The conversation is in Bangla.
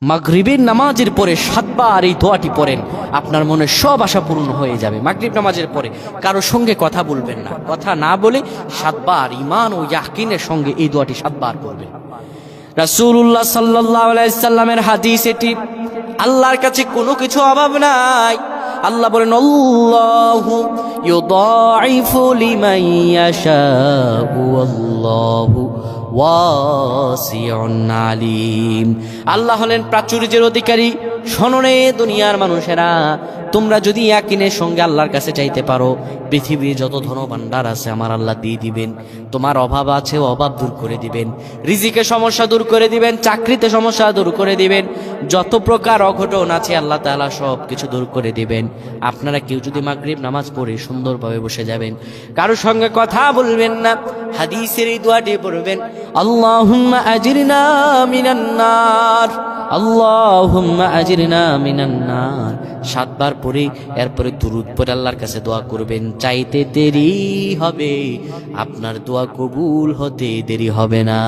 মাগরিবের নামাজের পরে 7 বার এই দোয়াটি পড়েন, আপনার মনে সব আশা পূর্ণ হয়ে যাবে। মাগরিব নামাজের পরে কারো সঙ্গে কথা বলবেন না, কথা না বলে 7 বার ঈমান ও ইয়াকিনের সঙ্গে এই দোয়াটি 7 বার পড়বেন। রাসূলুল্লাহ সাল্লাল্লাহু আলাইহি সাল্লামের হাদিস এটি। আল্লাহর কাছে কোনো কিছু অভাব নাই। আল্লাহ বলেন, আল্লাহু ইউদাইফু লিমান ইয়াশাউ ওয়াল্লাহু ওয়াসিউন আলিম। আল্লাহ হলেন প্রাচুর্যের অধিকারী। শোনে দুনিয়ার মানুষেরা, তোমরা যদি ইয়াকিনের সঙ্গে আল্লাহর কাছে চাইতে পারো, পৃথিবীর যত ধনভাণ্ডার আছে আমার আল্লাহ দিয়ে দিবেন। তোমার অভাব আছে, অভাব দূর করে দিবেন। রিজিকের সমস্যা দূর করে দিবেন, চাকরিতে সমস্যা দূর করে দিবেন, যত প্রকার অঘটন আছে আল্লাহ তাআলা সব কিছু দূর করে দিবেন। আপনারা কেউ যদি মাগরিব নামাজ পড়ে সুন্দরভাবে বসে যাবেন, কারোর সঙ্গে কথা বলবেন না, হাদিসের এই দোয়াটি পড়বেন, আল্লাহুম্মা আজিরনা মিনান নার, আল্লাহুম্মা আজিরনা মিনান নার। 7 বার পরে এরপরে দুরূদ পড়ে আল্লাহর কাছে দোয়া করবেন। চাইতে দেরি হবে, আপনার দোয়া কবুল হতে দেরি হবে না।